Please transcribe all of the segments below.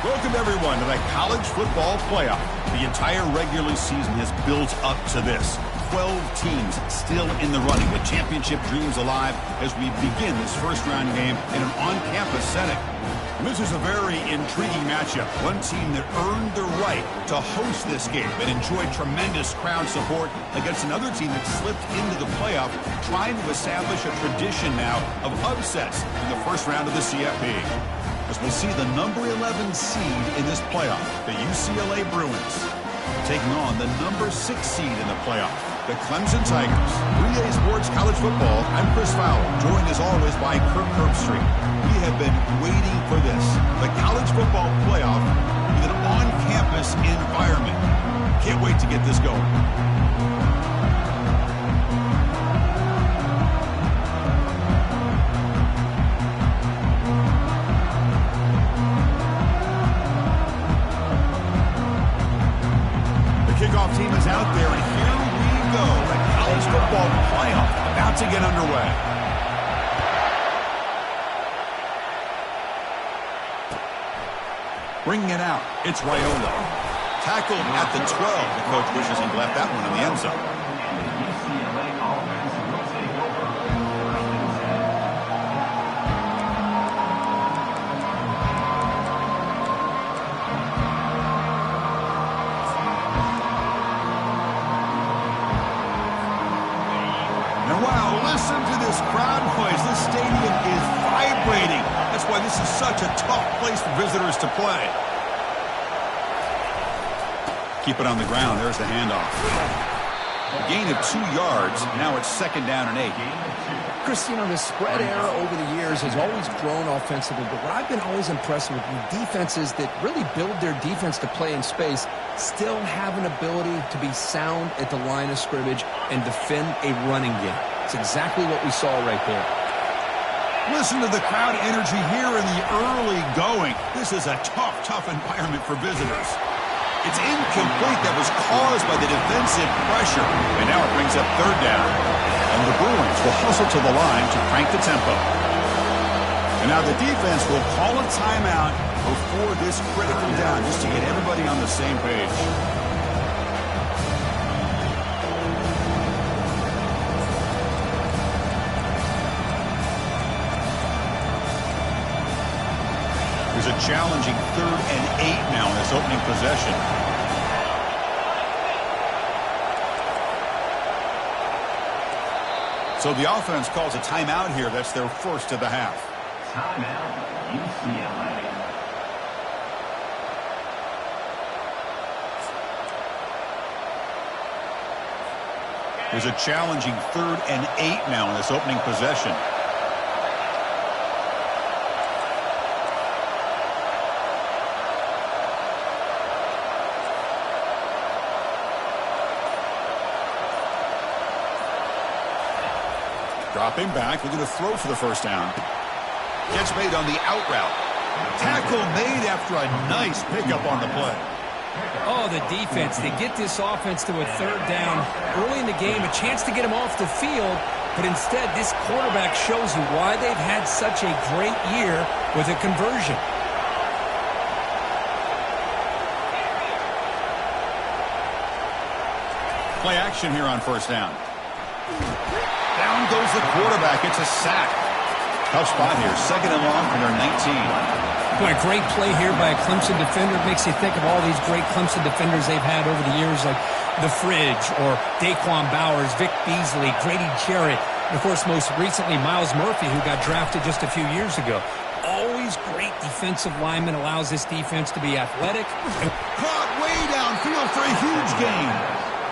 Welcome, everyone, to the College Football Playoff. The entire regular season has built up to this. 12 teams still in the running with championship dreams alive as we begin this first-round game in an on-campus setting. And this is a very intriguing matchup. One team that earned the right to host this game and enjoyed tremendous crowd support against another team that slipped into the playoff, trying to establish a tradition now of upsets in the first round of the CFP. As we'll see the number 11 seed in this playoff, the UCLA Bruins, taking on the number 6 seed in the playoff, the Clemson Tigers. 3A Sports College Football, I'm Chris Fowler, joined as always by Kirk Herbstreit. We have been waiting for this, the College Football Playoff with an on-campus environment. Can't wait to get this going. Kickoff team is out there, and here we go. The College Football Playoff about to get underway. Bringing it out, it's Raiola. Tackled at the 12. The coach wishes he'd left that one in the end zone. Listen to this crowd noise. This stadium is vibrating. That's why this is such a tough place for visitors to play. Keep it on the ground. There's the handoff. A gain of 2 yards. Now it's 2nd down and 8. Chris, you know, the spread era over the years has always grown offensively, but what I've been always impressed with defenses that really build their defense to play in space still have an ability to be sound at the line of scrimmage and defend a running game. It's exactly what we saw right there. Listen to the crowd energy here in the early going. This is a tough environment for visitors. It's incomplete. That was caused by the defensive pressure. And now it brings up 3rd down. And the Bruins will hustle to the line to crank the tempo. And now the defense will call a timeout before this critical down, just to get everybody on the same page. There's a challenging 3rd and 8 now in this opening possession. So the offense calls a timeout here. That's their first of the half. Timeout, UCLA. There's a challenging 3rd and 8 now in this opening possession. Dropping back, looking to throw for the 1st down. Gets made on the out route. Tackle made after a nice pickup on the play. Oh, the defense. They get this offense to a 3rd down early in the game, a chance to get him off the field, but instead this quarterback shows you why they've had such a great year with a conversion. Play action here on 1st down. Down goes the quarterback. It's a sack. Tough spot here. 2nd and long from their 19. Boy, a great play here by a Clemson defender. It makes you think of all these great Clemson defenders they've had over the years, like The Fridge or Daquan Bowers, Vic Beasley, Grady Jarrett, and, of course, most recently Myles Murphy, who got drafted just a few years ago. Always great defensive lineman, allows this defense to be athletic. Caught way downfield for a huge gain.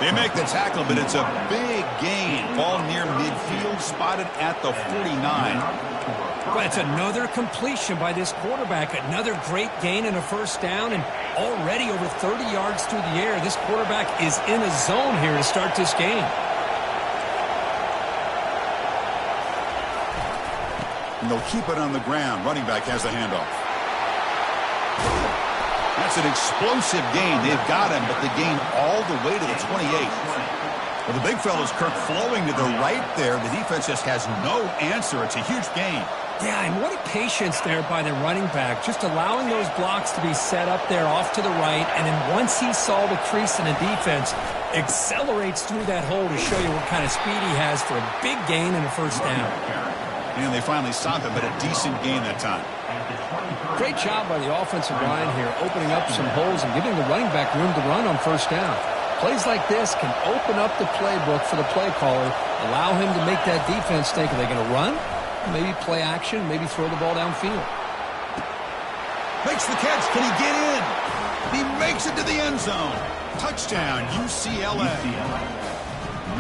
They make the tackle, but it's a big gain. Ball near midfield, spotted at the 49. But it's another completion by this quarterback. Another great gain and a 1st down, and already over 30 yards through the air. This quarterback is in a zone here to start this game. And they'll keep it on the ground. Running back has the handoff. That's an explosive gain. They've got him, but the gain all the way to the 28. Well, the big fella's Kirk flowing to the right there. The defense just has no answer. It's a huge gain. Yeah, and what a patience there by the running back, just allowing those blocks to be set up there off to the right, and then once he saw the crease in the defense, accelerates through that hole to show you what kind of speed he has for a big gain and a first down. And they finally stopped him, but a decent gain that time. Great job by the offensive line here, opening up some holes and giving the running back room to run on first down. Plays like this can open up the playbook for the play caller, allow him to make that defense think, are they going to run? Maybe play action, maybe throw the ball downfield. Makes the catch. Can he get in? He makes it to the end zone. Touchdown, UCLA.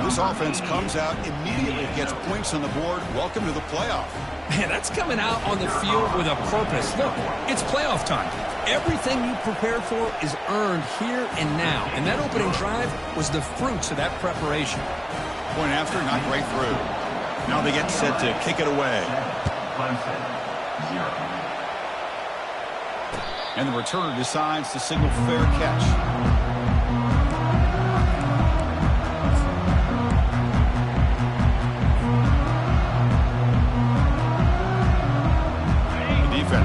This offense comes out immediately, gets points on the board. Welcome to the playoff. Man, that's coming out on the field with a purpose. Look, it's playoff time. Everything you prepared for is earned here and now. And that opening drive was the fruits of that preparation. Point after, not right through. Now they get set to kick it away. And the returner decides to signal fair catch.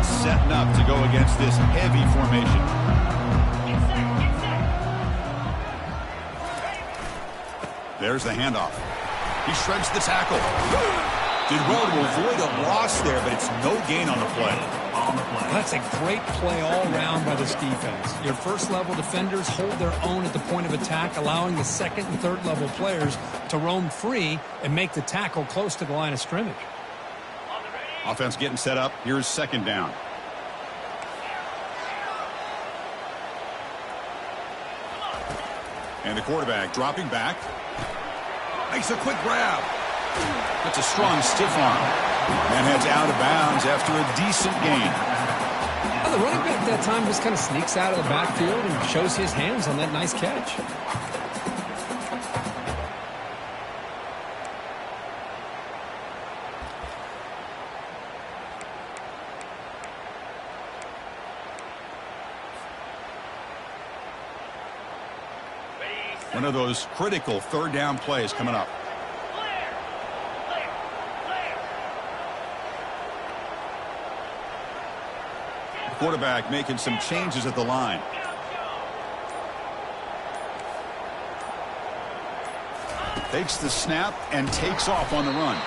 Setting up to go against this heavy formation. There's the handoff. He shreds the tackle. Did well to avoid a loss there, but it's no gain on the play. That's a great play all around by this defense. Your first-level defenders hold their own at the point of attack, allowing the second and third-level players to roam free and make the tackle close to the line of scrimmage. Offense getting set up. Here's second down. And the quarterback dropping back. Makes a quick grab. That's a strong stiff arm. And heads out of bounds after a decent gain. Well, the running back that time just kind of sneaks out of the backfield and shows his hands on that nice catch. One of those critical third down plays coming up. The quarterback making some changes at the line. Takes the snap and takes off on the run.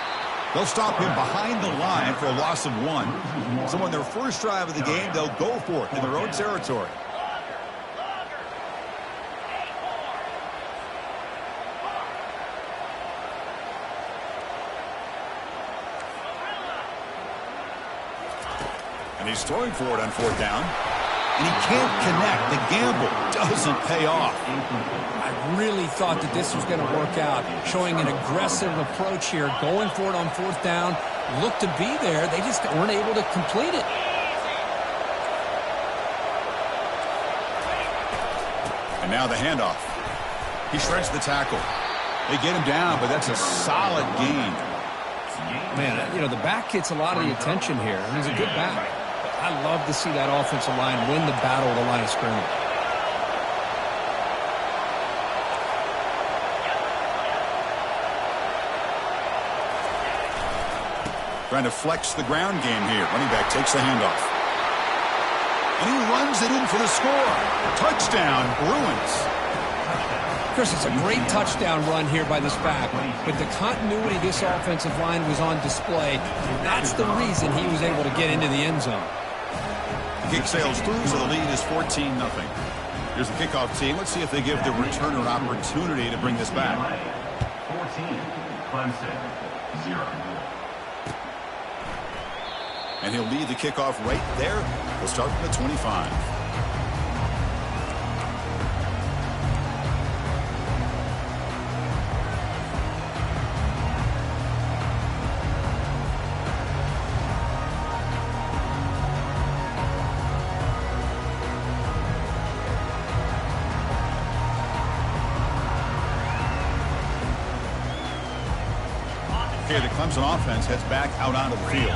They'll stop him behind the line for a loss of 1. So on their first drive of the game, they'll go for it in their own territory. And he's throwing for it on fourth down. And he can't connect. The gamble doesn't pay off. I really thought that this was going to work out, showing an aggressive approach here, going for it on fourth down. Looked to be there. They just weren't able to complete it. And now the handoff. He shreds the tackle. They get him down, but that's a solid gain. Man, you know, the back gets a lot of the attention here, and he's a good back. I love to see that offensive line win the battle at the line of scrimmage. Trying to flex the ground game here. Running back takes the handoff. And he runs it in for the score. Touchdown, Bruins. Chris, it's a great touchdown run here by this back, but the continuity of this offensive line was on display. That's the reason he was able to get into the end zone. The kick sails through, so the lead is 14-0. Here's the kickoff team. Let's see if they give the returner an opportunity to bring this back. 14, Clemson, 0. And he'll lead the kickoff right there. We'll start from the 25. Okay, the Clemson offense heads back out onto the field.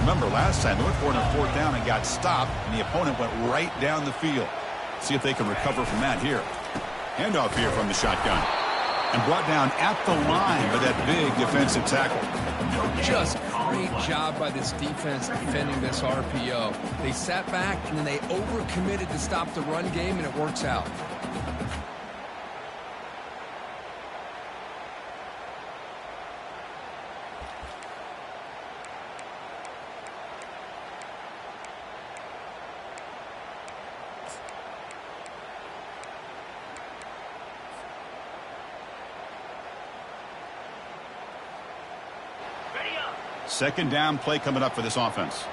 Remember, last time, North Florida on fourth down and got stopped, and the opponent went right down the field. See if they can recover from that here. Handoff here from the shotgun. And brought down at the line by that big defensive tackle. Just Great job by this defense defending this RPO. They sat back and then they overcommitted to stop the run game, and it works out. Second down play coming up for this offense.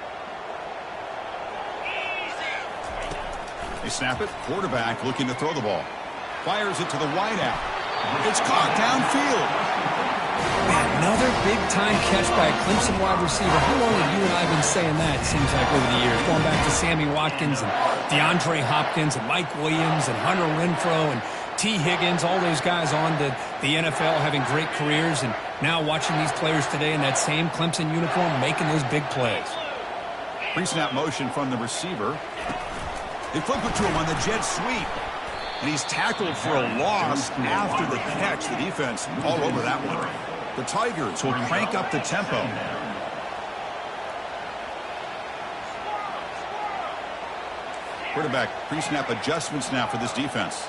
They snap it. Quarterback looking to throw the ball. Fires it to the wideout. It's caught downfield. Man, another big-time catch by a Clemson wide receiver. How long have you and I been saying that, it seems like, over the years? Going back to Sammy Watkins and DeAndre Hopkins and Mike Williams and Hunter Renfrow and T. Higgins, all those guys on to the NFL having great careers, and now watching these players today in that same Clemson uniform making those big plays. Pre-snap motion from the receiver. They flip it to him on the jet sweep. And he's tackled for a loss after the catch. The defense all over that one. The Tigers will crank up the tempo. Quarterback pre-snap adjustments now for this defense.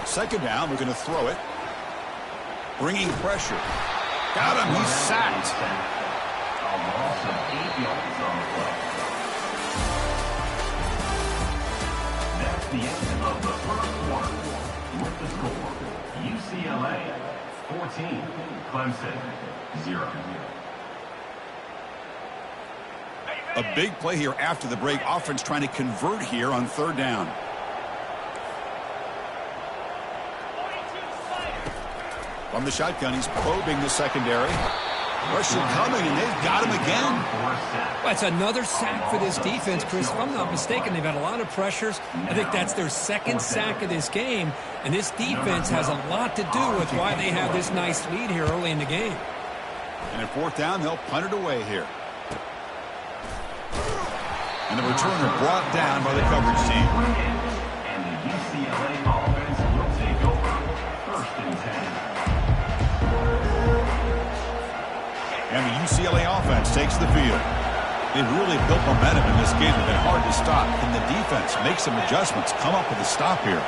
Second down, we're going to throw it. Bringing pressure. Got him, he's sacked. A loss of 8 yards on the play. That's the end of the first quarter. With the score, UCLA 14, Clemson 0. A big play here after the break. Offense trying to convert here on third down. From the shotgun, he's probing the secondary. Pressure coming, and they've got him again. That's another sack for this defense, Chris. If I'm not mistaken, they've had a lot of pressures. I think that's their second sack of this game, and this defense has a lot to do with why they have this nice lead here early in the game. And at fourth down, they'll punt it away here. And the returner brought down by the coverage team. And the UCLA offense will take over. First and 10. And the UCLA offense takes the field. They've really built momentum in this game. It's been hard to stop. Can the defense make some adjustments, come up with a stop here?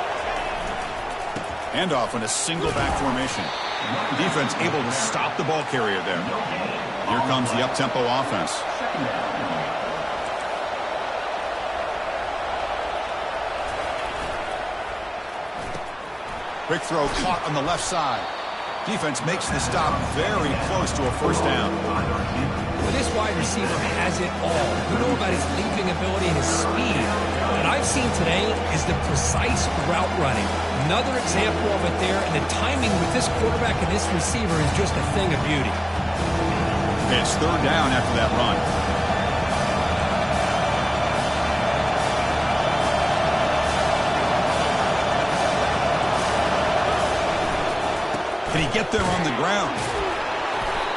Handoff in a single back formation. The defense able to stop the ball carrier there. Here comes the up-tempo offense. Quick throw caught on the left side. Defense makes the stop very close to a first down. Well, this wide receiver has it all. You know about his leaping ability and his speed. What I've seen today is the precise route running. Another example of it there, and the timing with this quarterback and this receiver is just a thing of beauty. It's third down after that run. Can he get there on the ground?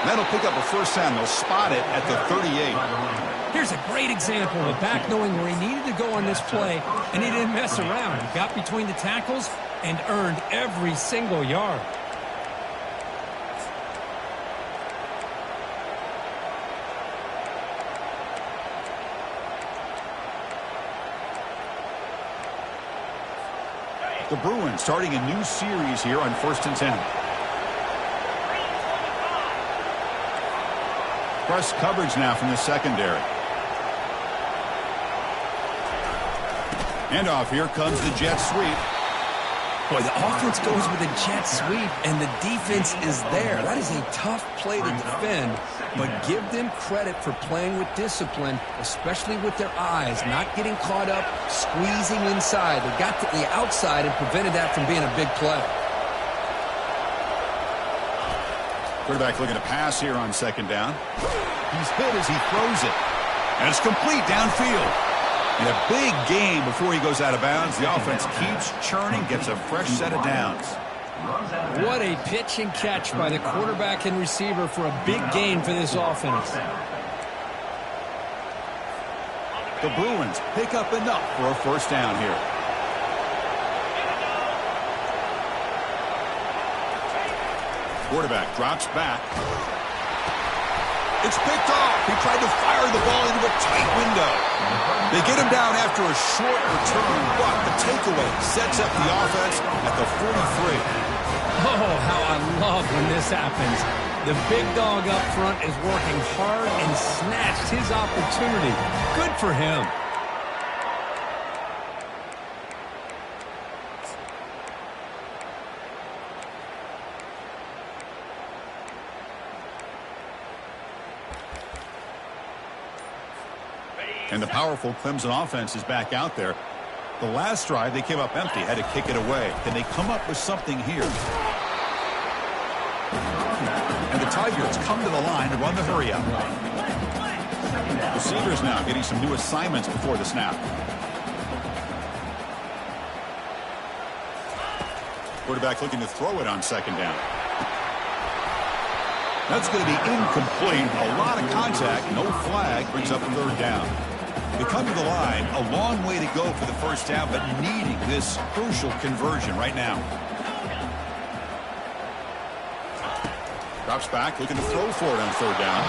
That'll pick up a first down. They'll spot it at the 38. Here's a great example of a back knowing where he needed to go on this play, and he didn't mess around. He got between the tackles and earned every single yard. The Bruins starting a new series here on 1st and 10. Press coverage now from the secondary. Handoff, here comes the jet sweep. Boy, the offense goes with a jet sweep, and the defense is there. That is a tough play to defend, but give them credit for playing with discipline, especially with their eyes, not getting caught up, squeezing inside. They got to the outside and prevented that from being a big play. Quarterback looking to pass here on second down. He's hit as he throws it. And it's complete downfield. In a big game before he goes out of bounds, the offense keeps churning, gets a fresh set of downs. What a pitch and catch by the quarterback and receiver for a big gain for this offense. The Bruins pick up enough for a first down here. Quarterback drops back. It's picked off. He tried to fire the ball into a tight window. They get him down after a short return, but the takeaway sets up the offense at the 43. Oh, how I love when this happens. The big dog up front is working hard and snatched his opportunity. Good for him. And the powerful Clemson offense is back out there. The last drive, they came up empty, had to kick it away. Can they come up with something here? And the Tigers come to the line to run the hurry up. Receivers now getting some new assignments before the snap. Quarterback looking to throw it on second down. That's going to be incomplete. A lot of contact. No flag. Brings up a third down. They come to the line. A long way to go for the first down, but needing this crucial conversion right now. Drops back, looking to throw for it on third down.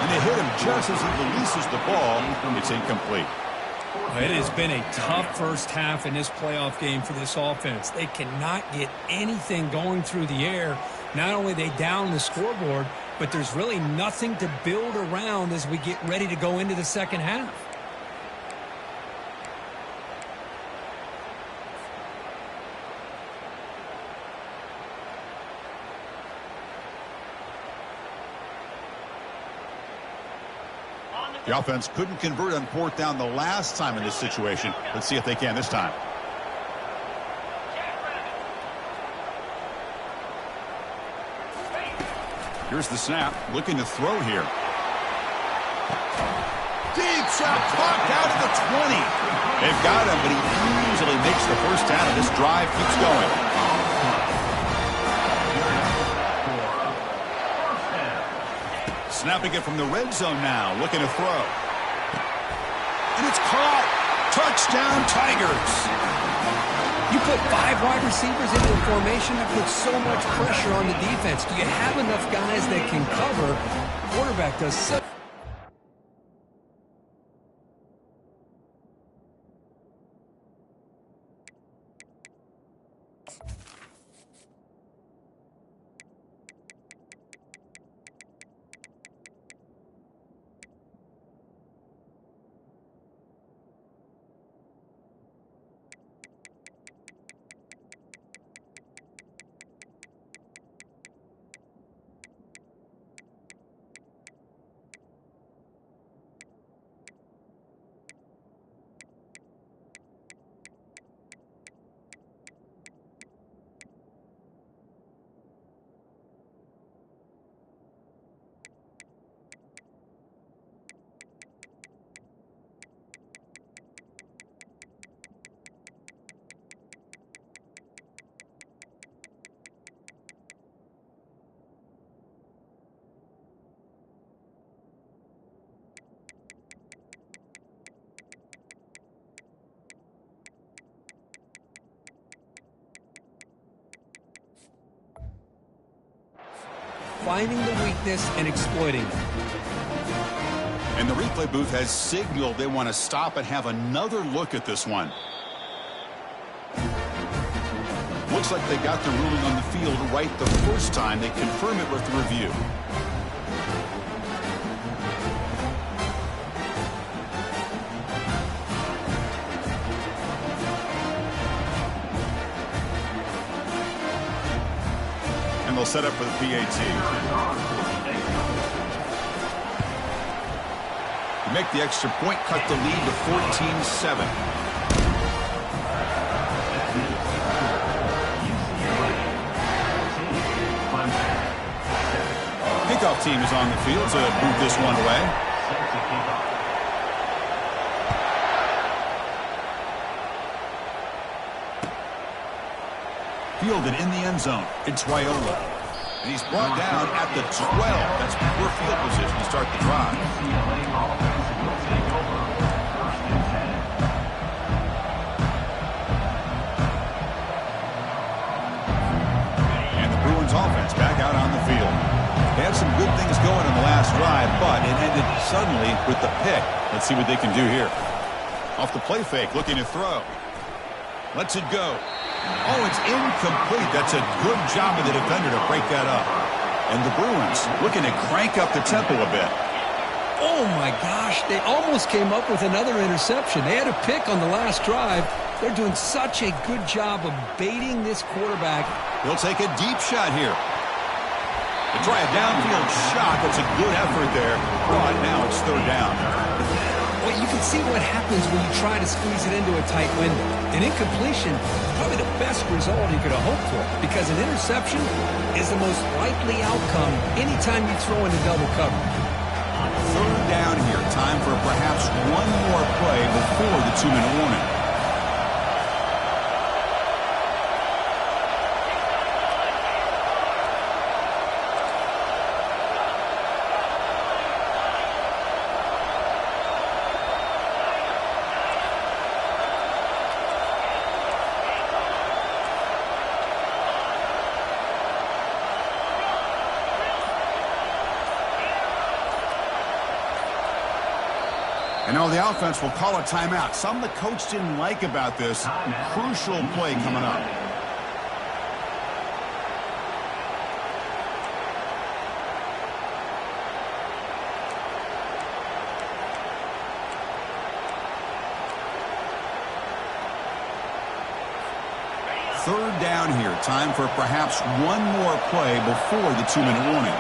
And they hit him just as he releases the ball. It's incomplete. It has been a tough first half in this playoff game for this offense. They cannot get anything going through the air. Not only are they down the scoreboard, but there's really nothing to build around as we get ready to go into the second half. The offense couldn't convert on fourth down the last time in this situation. Let's see if they can this time. Here's the snap. Looking to throw here. Deep shot clocked out of the 20. They've got him, but he easily makes the first down, and this drive keeps going. Snapping it from the red zone now, looking to throw. And it's caught. Touchdown, Tigers. You put 5 wide receivers into a formation that puts so much pressure on the defense. Do you have enough guys that can cover? Quarterback does so. Finding the weakness and exploiting it. And the replay booth has signaled they want to stop and have another look at this one. Looks like they got the ruling on the field right the first time. They confirm it with the review. And they'll set up for the PAT. Make the extra point, cut the lead to 14-7. Kickoff team is on the field to move this one away. Fielded in the end zone. It's Raiola. And he's brought down at the 12. That's poor field position to start the drive. And the Bruins offense back out on suddenly with the pick. Let's see what they can do here. Off the play fake, looking to throw. Lets it go. Oh, it's incomplete. That's a good job of the defender to break that up. And the Bruins looking to crank up the tempo a bit. Oh, my gosh. They almost came up with another interception. They had a pick on the last drive. They're doing such a good job of baiting this quarterback. He'll take a deep shot here. They try a downfield shot. That's a good effort there. But now it's third down. Well, you can see what happens when you try to squeeze it into a tight window. An incompletion is probably the best result you could have hoped for, because an interception is the most likely outcome anytime you throw into double coverage. Third down here. Time for perhaps one more play before the 2-minute warning. And now the offense will call a timeout. Something the coach didn't like about this. Crucial play coming up. Third down here. Time for perhaps one more play before the 2-minute warning.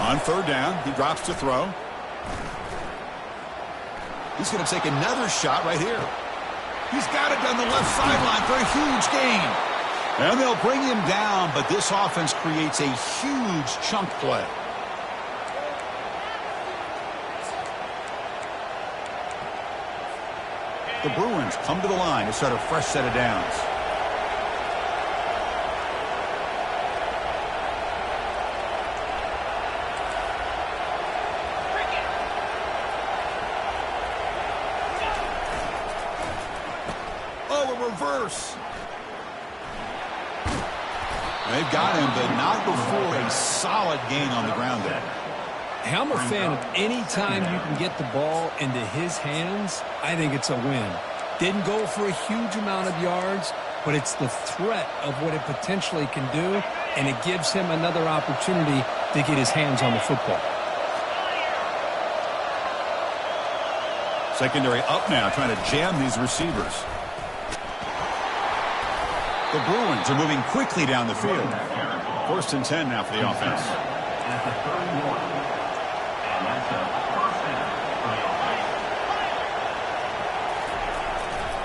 On third down, he drops to throw. He's going to take another shot right here. He's got it down the left sideline for a huge gain. And they'll bring him down, but this offense creates a huge chunk play. The Bruins come to the line to start a fresh set of downs. Reverse. They've got him, but not before a solid gain on the ground there. I'm a fan of any time you can get the ball into his hands. I think it's a win. Didn't go for a huge amount of yards, but it's the threat of what it potentially can do, and it gives him another opportunity to get his hands on the football. Secondary up now, trying to jam these receivers. The Bruins are moving quickly down the field. 1st and 10 now for the offense.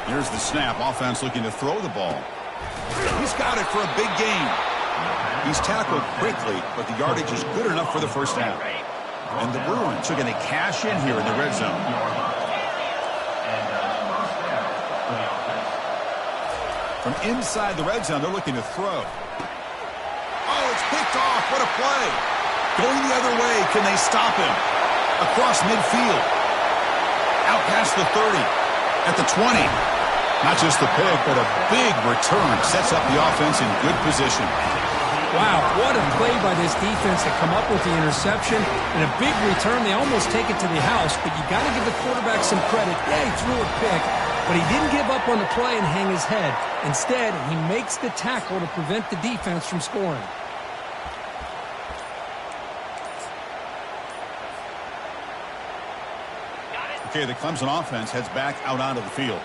Here's the snap. Offense looking to throw the ball. He's got it for a big gain. He's tackled quickly, but the yardage is good enough for the first down. And the Bruins are going to cash in here in the red zone. From inside the red zone, they're looking to throw. Oh, it's picked off. What a play. Going the other way. Can they stop him? Across midfield. Out past the 30. At the 20. Not just the pick, but a big return. Sets up the offense in good position. Wow, what a play by this defense to come up with the interception. And a big return. They almost take it to the house, but you got to give the quarterback some credit. Yeah, he threw a pick, but he didn't give up on the play and hang his head. Instead, he makes the tackle to prevent the defense from scoring. Okay, the Clemson offense heads back out onto the field.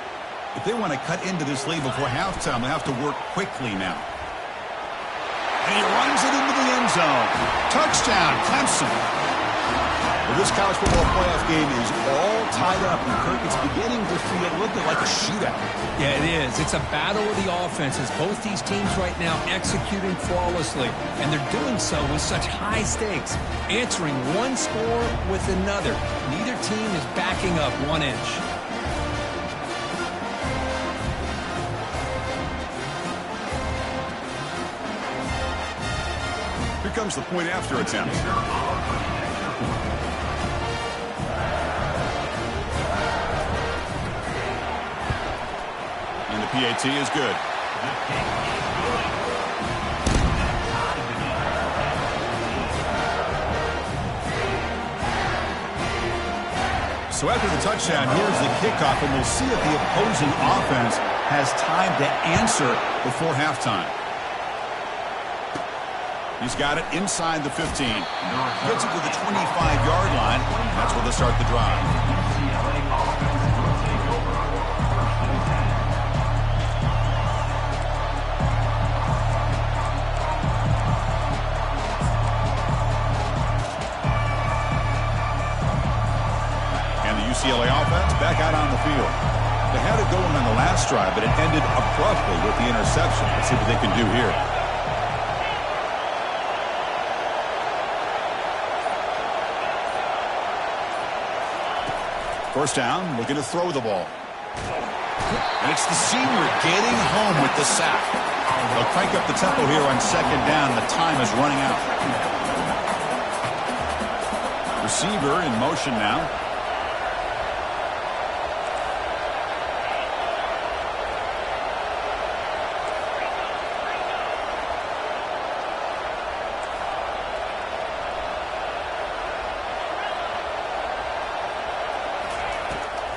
If they want to cut into this lead before halftime, they have to work quickly now. And he runs it into the end zone. Touchdown, Clemson. Well, this college football playoff game is all tied up, and Kirk, it's beginning to feel a little bit like a shootout. Yeah, it is. It's a battle of the offenses. Both these teams right now executing flawlessly, and they're doing so with such high stakes, answering one score with another. Neither team is backing up 1 inch. Here comes the point after attempt. PAT is good. So after the touchdown, here's the kickoff, and we'll see if the opposing offense has time to answer before halftime. He's got it inside the 15. Gets it to the 25-yard line. That's where they'll start the drive. UCLA offense back out on the field. They had it going on the last drive, but it ended abruptly with the interception. Let's see what they can do here. First down, looking to throw the ball. And it's the senior getting home with the sack. They'll crank up the tempo here on second down. The time is running out. Receiver in motion now.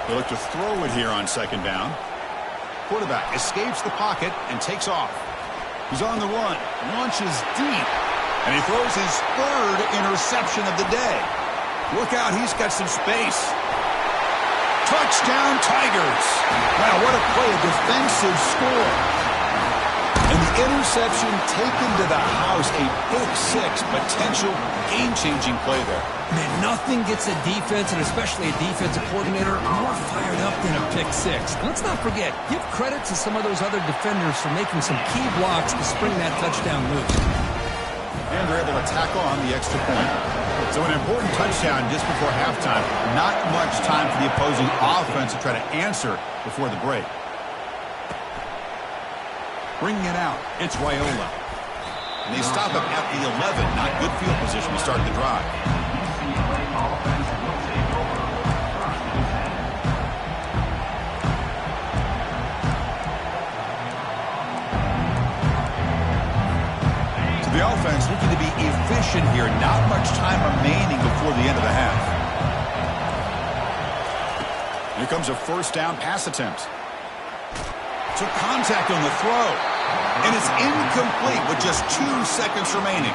They look to throw it here on second down. Quarterback escapes the pocket and takes off. He's on the run, launches deep, and he throws his third interception of the day. Look out, he's got some space. Touchdown, Tigers. Wow, what a play, a defensive score. And the interception taken to the house, a pick-6, potential game-changing play there. Man, nothing gets a defense, and especially a defensive coordinator, more fired up than a pick-6. Let's not forget, give credit to some of those other defenders for making some key blocks to spring that touchdown loose. And they're able to tack on the extra point. So an important touchdown just before halftime. Not much time for the opposing offense to try to answer before the break. Bringing it out, it's Raiola. And they stop him at the 11. Not good field position to start the drive. So the offense looking to be efficient here. Not much time remaining before the end of the half. Here comes a first down pass attempt. Took contact on the throw. And it's incomplete with just 2 seconds remaining.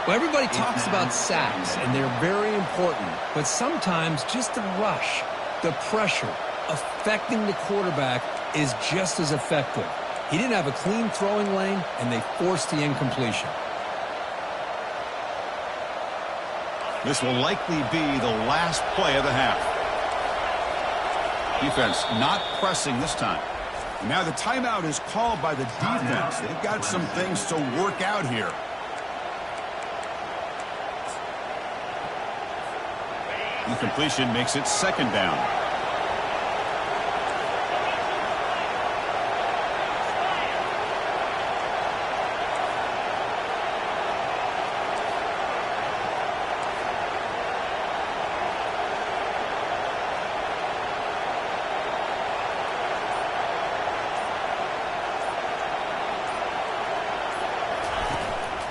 Well, everybody talks about sacks, and they're very important. But sometimes just the rush, the pressure, affecting the quarterback is just as effective. He didn't have a clean throwing lane, and they forced the incompletion. This will likely be the last play of the half. Defense not pressing this time. Now the timeout is called by the defense. They've got some things to work out here. Incompletion makes it second down.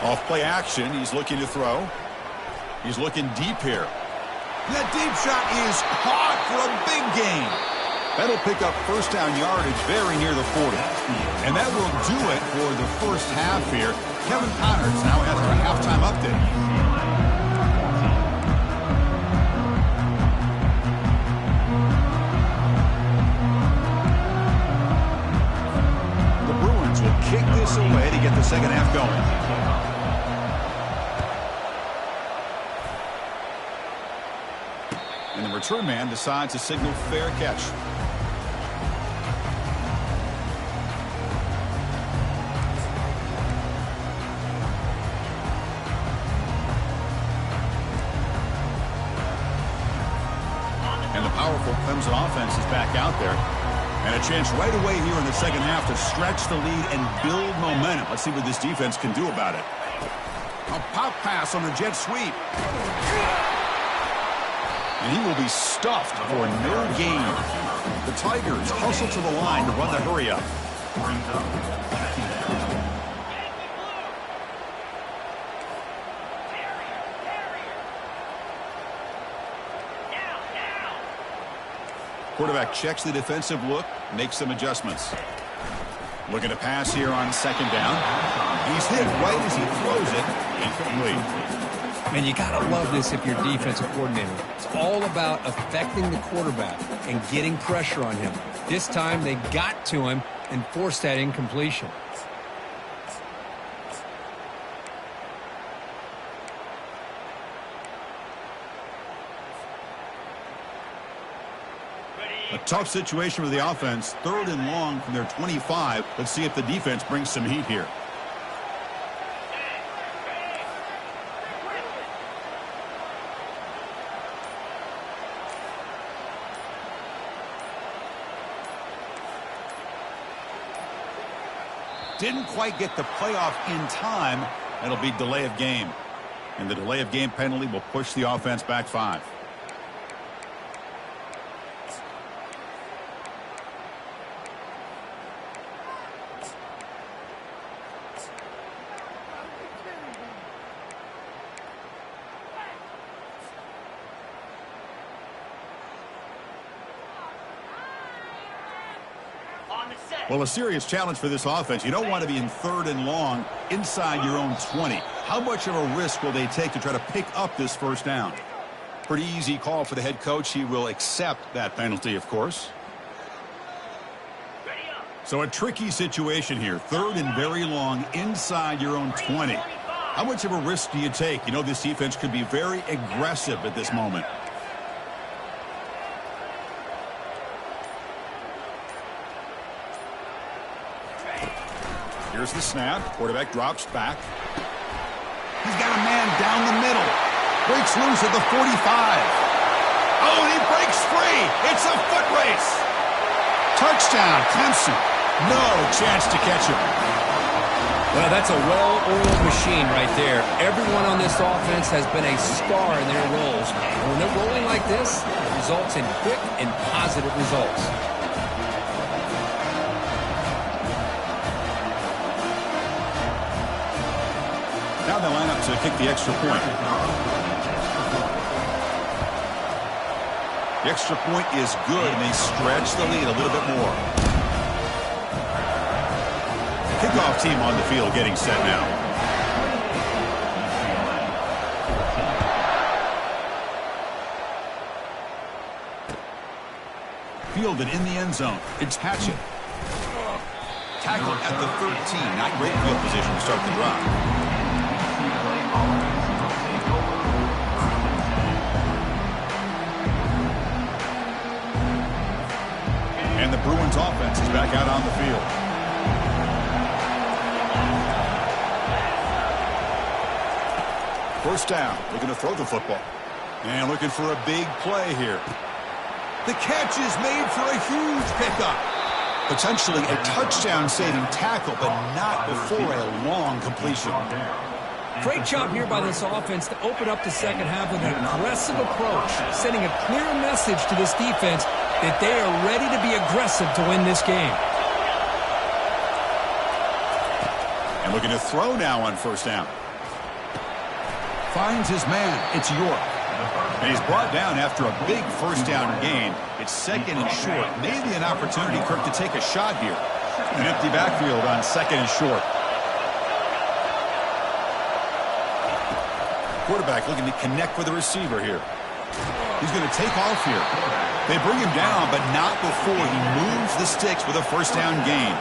Off play action, he's looking to throw. He's looking deep here. That deep shot is caught for a big gain. That'll pick up first down yardage very near the 40. And that will do it for the first half here. Kevin Connors now has our halftime update. The Bruins will kick this away to get the second half going. And the return man decides to signal fair catch. And the powerful Clemson offense is back out there. And a chance right away here in the second half to stretch the lead and build momentum. Let's see what this defense can do about it. A pop pass on the jet sweep. And he will be stuffed for no gain. The Tigers hustle to the line to run the hurry up. Brings up second down. Quarterback checks the defensive look, makes some adjustments. Looking to pass here on second down. He's hit right as he throws it. Incomplete. Man, you got to love this if you're defensive coordinator. It's all about affecting the quarterback and getting pressure on him. This time they got to him and forced that incompletion. A tough situation for the offense. 3rd and long from their 25. Let's see if the defense brings some heat here. Didn't quite get the playoff in time. That'll be delay of game. And the delay of game penalty will push the offense back 5. Well, a serious challenge for this offense. You don't want to be in 3rd and long inside your own 20. How much of a risk will they take to try to pick up this first down? Pretty easy call for the head coach. He will accept that penalty, of course. So a tricky situation here. 3rd and very long inside your own 20. How much of a risk do you take? You know, this defense could be very aggressive at this moment. Here's the snap. Quarterback drops back. He's got a man down the middle. Breaks loose at the 45. Oh, and he breaks free. It's a foot race. Touchdown, Clemson. No chance to catch him. Well, that's a well-oiled machine right there. Everyone on this offense has been a star in their roles. And when they're rolling like this, it results in quick and positive results. Now they line up to kick the extra point. The extra point is good, and they stretch the lead a little bit more. Kickoff team on the field getting set now. Fielded in the end zone. It's Hatchett. Tackled at the 13. Not great field position to start the drive. And the Bruins offense is back out on the field. First down, looking to throw the football. And looking for a big play here. The catch is made for a huge pickup. Potentially a touchdown-saving tackle, but not before a long completion. Great job here by this offense to open up the second half with an aggressive approach, sending a clear message to this defense that they are ready to be aggressive to win this game. And looking to throw now on first down. Finds his man. It's York. And he's brought down after a big first down gain. It's 2nd and short. Maybe an opportunity, Kirk, to take a shot here. An empty backfield on 2nd and short. Quarterback looking to connect with the receiver here. He's going to take off here. They bring him down, but not before he moves the sticks with a first down gain.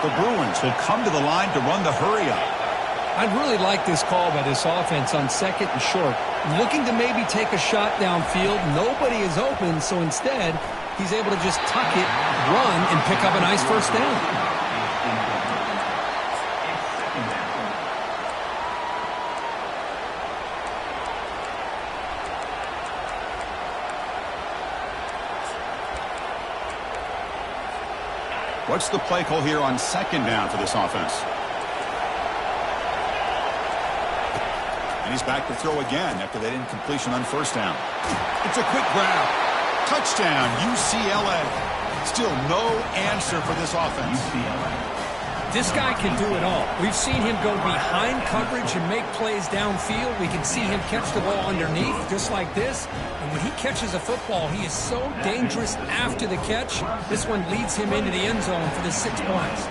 The Bruins will come to the line to run the hurry up. I'd really like this call by this offense on 2nd and short. Looking to maybe take a shot downfield. Nobody is open, so instead, he's able to just tuck it, run, and pick up a nice first down. What's the play call here on 2nd down for this offense? And he's back to throw again after that incompletion on first down. It's a quick grab. Touchdown, UCLA. Still no answer for this offense. This guy can do it all. We've seen him go behind coverage and make plays downfield. We can see him catch the ball underneath, just like this. And when he catches a football, he is so dangerous after the catch. This one leads him into the end zone for the 6 points.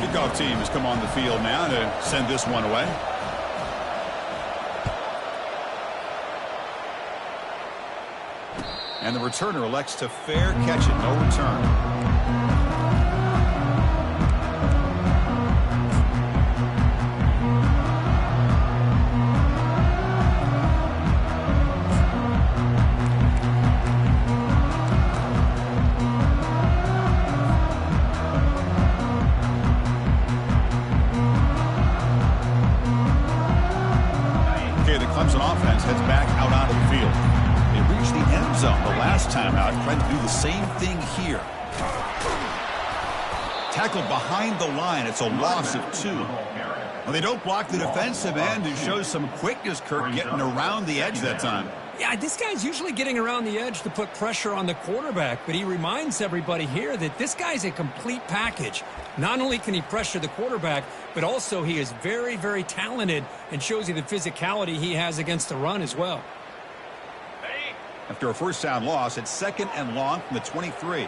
Kickoff team has come on the field now to send this one away. And the returner elects to fair catch it, no return. Clemson offense heads back out onto the field. They reached the end zone the last time out, trying to do the same thing here. Tackled behind the line. It's a loss of 2. Well, they don't block the defensive end, who shows some quickness, Kirk, getting around the edge that time. Yeah, this guy's usually getting around the edge to put pressure on the quarterback, but he reminds everybody here that this guy's a complete package. Not only can he pressure the quarterback, but also he is very, very talented and shows you the physicality he has against the run as well. After a first down loss, it's 2nd and long from the 23.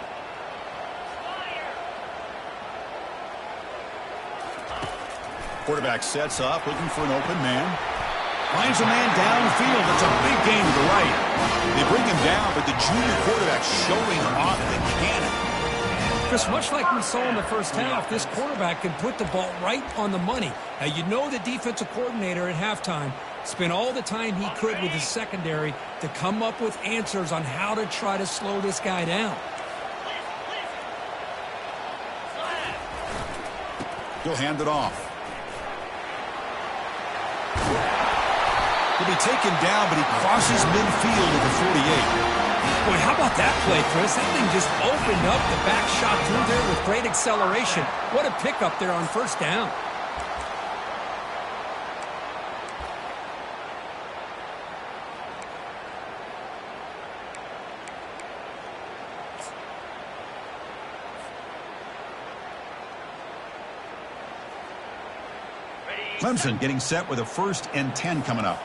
Quarterback sets up, looking for an open man. Finds a man downfield. It's a big gain to the right. They bring him down, but the junior quarterback showing off the cannon. Chris, much like we saw in the first half, this quarterback can put the ball right on the money. Now, you know the defensive coordinator at halftime spent all the time he could with his secondary to come up with answers on how to try to slow this guy down. He'll hand it off. He'll be taken down, but he crosses midfield at the 48. Boy, how about that play, Chris? That thing just opened up, the back shot through there with great acceleration. What a pickup there on first down. Clemson getting set with a 1st and 10 coming up.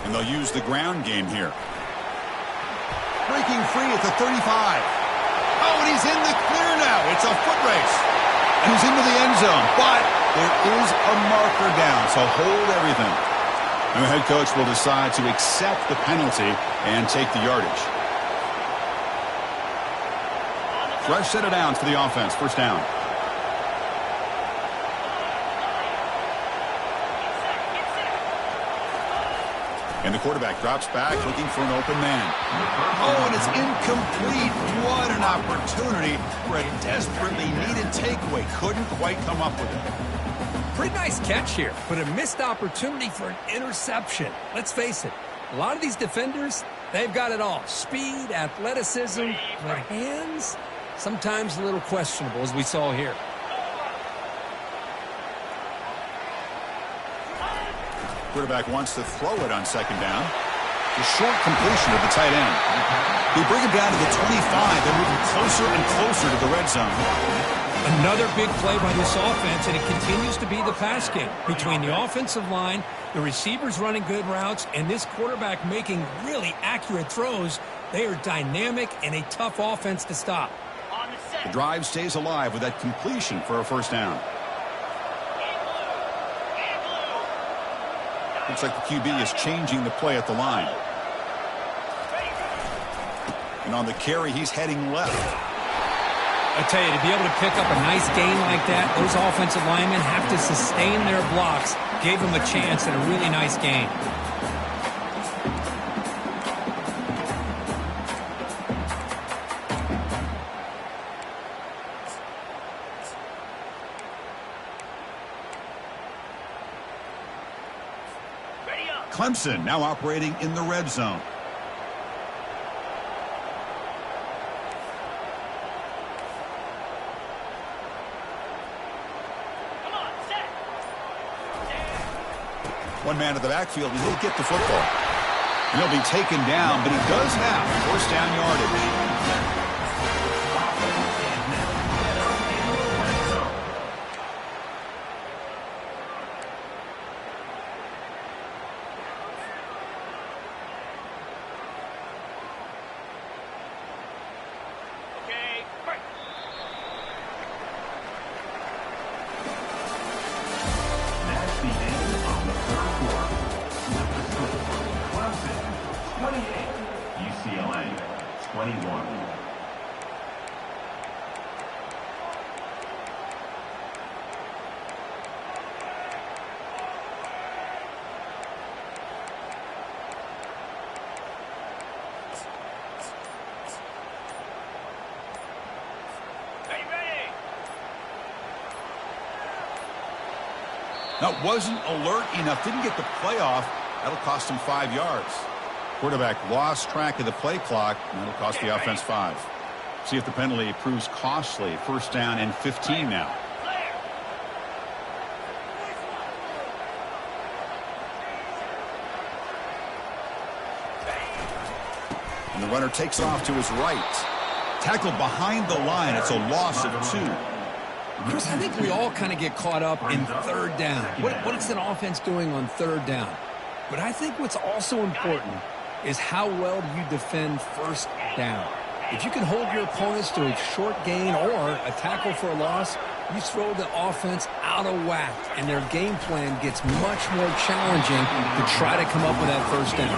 And they'll use the ground game here. Breaking free at the 35. Oh, and he's in the clear now. It's a foot race. And he's into the end zone. But there is a marker down, so hold everything. And the head coach will decide to accept the penalty and take the yardage. Fresh set of downs for the offense. First down. And the quarterback drops back looking for an open man. Oh, and it's incomplete. What an opportunity for a desperately needed takeaway. Couldn't quite come up with it. Pretty nice catch here, but a missed opportunity for an interception. Let's face it, a lot of these defenders, they've got it all. Speed, athleticism, their hands, sometimes a little questionable, as we saw here. Quarterback wants to throw it on 2nd down. The short completion of the tight end. They bring him down to the 25. They're moving closer and closer to the red zone. Another big play by this offense, and it continues to be the pass game between the offensive line, the receivers running good routes, and this quarterback making really accurate throws. They are dynamic and a tough offense to stop. The drive stays alive with that completion for a first down. Looks like the QB is changing the play at the line. And on the carry, he's heading left. I tell you, to be able to pick up a nice gain like that, those offensive linemen have to sustain their blocks. Gave them a chance at a really nice gain. Clemson now operating in the red zone. One man at the backfield, and he'll get the football. And he'll be taken down, but he does have first down yardage. UCLA 21. That wasn't alert enough. Didn't get the play off. That'll cost him 5 yards. Quarterback lost track of the play clock, and that'll cost the offense 5. See if the penalty proves costly. First down and 15 now. And the runner takes off to his right. Tackled behind the line. It's a loss of 2. Chris, I think we all kind of get caught up in third down. What is an offense doing on third down? But I think what's also important is how well do you defend first down. If you can hold your opponents to a short gain or a tackle for a loss, you throw the offense out of whack, and their game plan gets much more challenging to try to come up with that first down.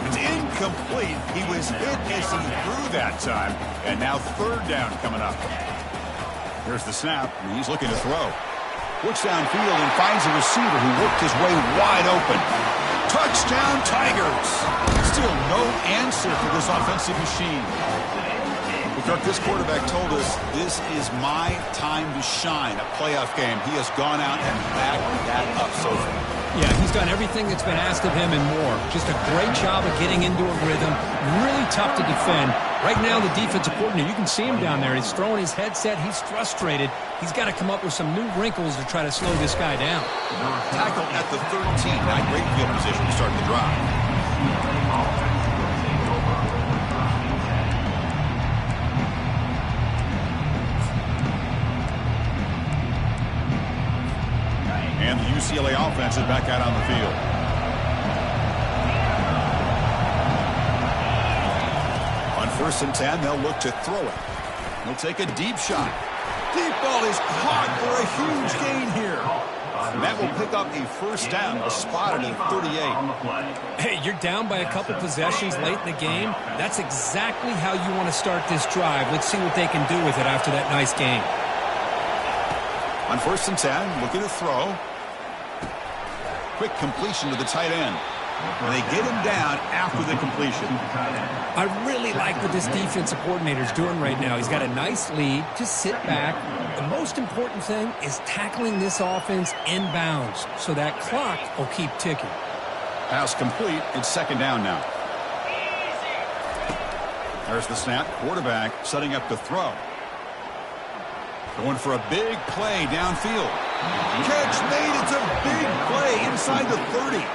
It's incomplete. He was hit as he threw that time, and now third down coming up. Here's the snap, and he's looking to throw. Looks downfield and finds a receiver who worked his way wide open. Touchdown, Tigers! Still no answer for this offensive machine. Well, Kirk, this quarterback told us this is my time to shine. A playoff game. He has gone out and backed that up so far. Yeah, he's done everything that's been asked of him and more. Just a great job of getting into a rhythm. Really tough to defend. Right now, the defensive coordinator, you can see him down there. He's throwing his headset. He's frustrated. He's got to come up with some new wrinkles to try to slow this guy down. Tackle at the 13. Not great field position to start the drive. And the UCLA offense is back out on the field. On 1st and 10, they'll look to throw it. They'll take a deep shot. Deep ball is caught for a huge gain here. And that will pick up a first down. Spotted at 38. Hey, you're down by a couple possessions late in the game. That's exactly how you want to start this drive. Let's see what they can do with it after that nice game. On 1st and 10, looking to throw. Quick completion to the tight end. And they get him down after the completion. I really like what this defensive coordinator is doing right now. He's got a nice lead. Just sit back. The most important thing is tackling this offense inbounds so that clock will keep ticking. Pass complete. It's second down now. There's the snap. Quarterback setting up to throw. Going for a big play downfield. Catch made. It's a big play inside the 30.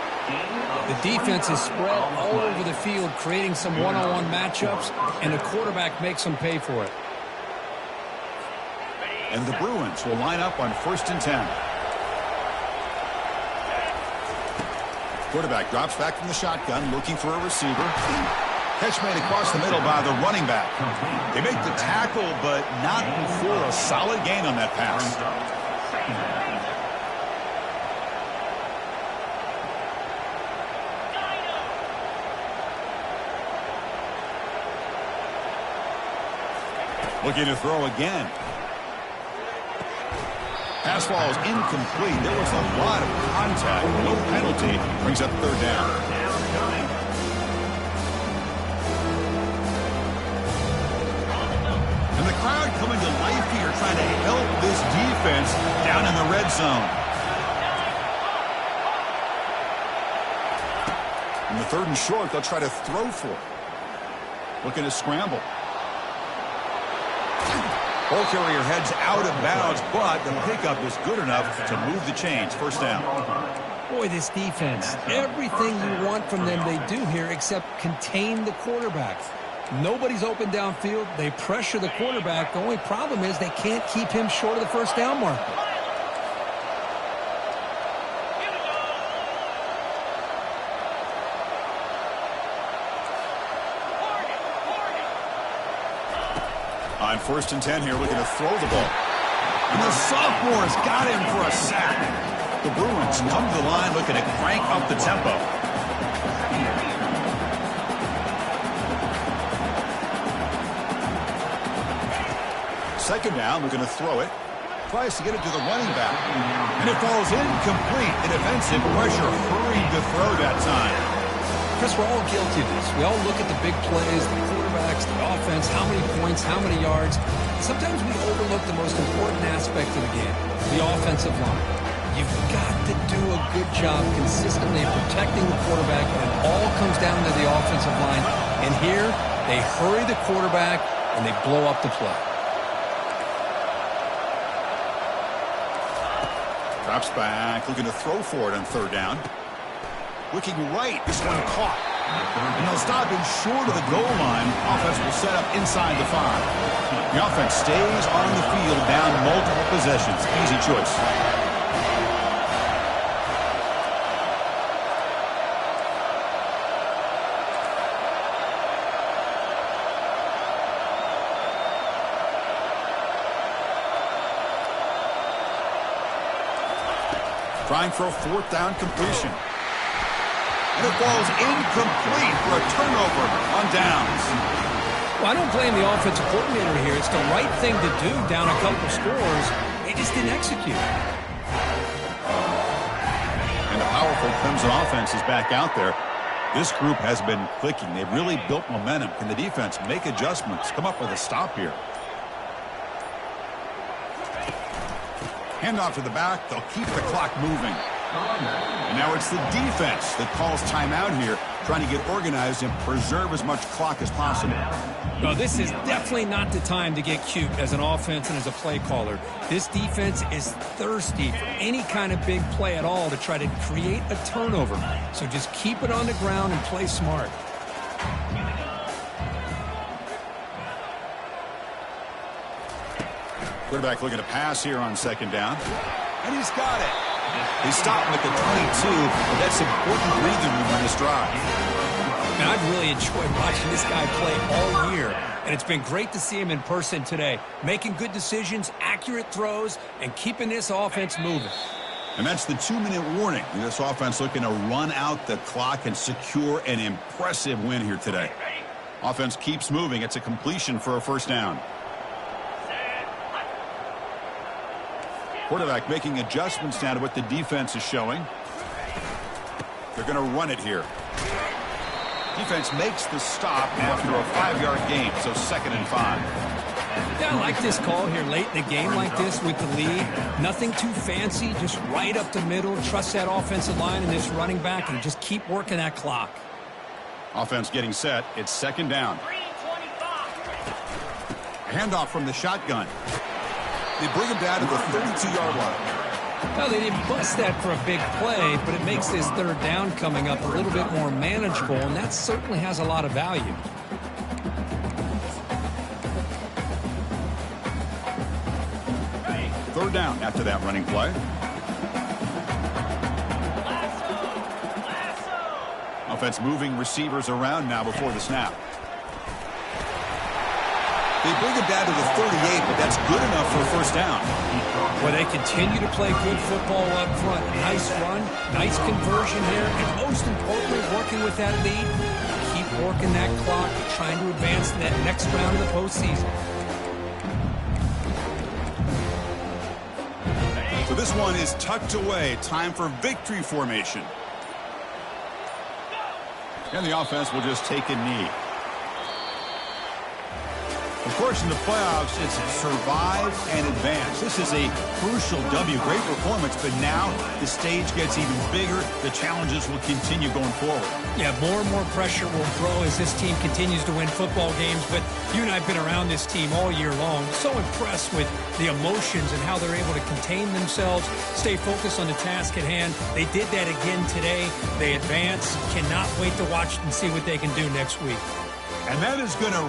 The defense is spread all over the field, creating some one-on-one matchups, and the quarterback makes them pay for it. And the Bruins will line up on 1st and 10. Quarterback drops back from the shotgun, looking for a receiver. Catch made across the middle by the running back. They make the tackle, but not before a solid gain on that pass. Looking to throw again. Pass ball is incomplete. There was a lot of contact. No penalty. Brings up third down. And the crowd coming to life here, trying to help this defense down in the red zone. In the 3rd and short, they'll try to throw for it. Looking to scramble. Ball carrier heads out of bounds, but the pickup is good enough to move the chains. First down. Boy, this defense, everything you want from them they do here except contain the quarterback. Nobody's open downfield. They pressure the quarterback. The only problem is they can't keep him short of the first down mark. On 1st and 10 here, looking to throw the ball. And the sophomore's got him for a sack. The Bruins come to the line looking to crank up the tempo. Second down, looking to throw it. Tries to get it to the running back. And it falls incomplete. The defensive pressure hurried to throw that time. Chris, we're all guilty of this. We all look at the big plays, the quarterbacks, the offense, how many points, how many yards. Sometimes we overlook the most important aspect of the game, the offensive line. You've got to do a good job consistently protecting the quarterback, and it all comes down to the offensive line. And here, they hurry the quarterback, and they blow up the play. Drops back, looking to throw for it on 3rd down. Looking right, this one caught. And they'll stop him short of the goal line. Offense will set up inside the 5. The offense stays on the field down multiple possessions. Easy choice. Trying for a 4th down completion. And it falls incomplete for a turnover on downs. Well, I don't blame the offensive coordinator here. It's the right thing to do down a couple scores. They just didn't execute. And the powerful Clemson offense is back out there. This group has been clicking. They've really built momentum. Can the defense make adjustments? Come up with a stop here. Handoff to the back. They'll keep the clock moving. And now it's the defense that calls timeout here, trying to get organized and preserve as much clock as possible. No, this is definitely not the time to get cute as an offense and as a play caller. This defense is thirsty for any kind of big play at all to try to create a turnover. So just keep it on the ground and play smart. Quarterback looking to pass here on 2nd down. And he's got it. He stopped him at the 22, but that's important breathing room on this drive. And I've really enjoyed watching this guy play all year, and it's been great to see him in person today, making good decisions, accurate throws, and keeping this offense moving. And that's the 2-minute warning. This offense looking to run out the clock and secure an impressive win here today. Offense keeps moving. It's a completion for a 1st down. Quarterback making adjustments now to what the defense is showing. They're going to run it here. Defense makes the stop after a 5-yard gain, so 2nd and 5. Yeah, I like this call here late in the game like this with the lead. Nothing too fancy, just right up the middle. Trust that offensive line and this running back and just keep working that clock. Offense getting set. It's 2nd down. Handoff from the shotgun. They bring him down to the 32-yard line. Well, they didn't bust that for a big play, but it makes this 3rd down coming up a little bit more manageable, and that certainly has a lot of value. Third down after that running play. Offense moving receivers around now before the snap. They bring him down to the 38, but that's good enough for a 1st down. Well, they continue to play good football up front. Nice run, nice conversion here, and most importantly, working with that lead. Keep working that clock, trying to advance to that next round of the postseason. So this one is tucked away. Time for victory formation. And the offense will just take a knee. Of course, in the playoffs, it's survive and advance. This is a crucial W. Great performance, but now the stage gets even bigger. The challenges will continue going forward. Yeah, more and more pressure will grow as this team continues to win football games. But you and I have been around this team all year long. So impressed with the emotions and how they're able to contain themselves, stay focused on the task at hand. They did that again today. They advance. Cannot wait to watch and see what they can do next week. And that is going to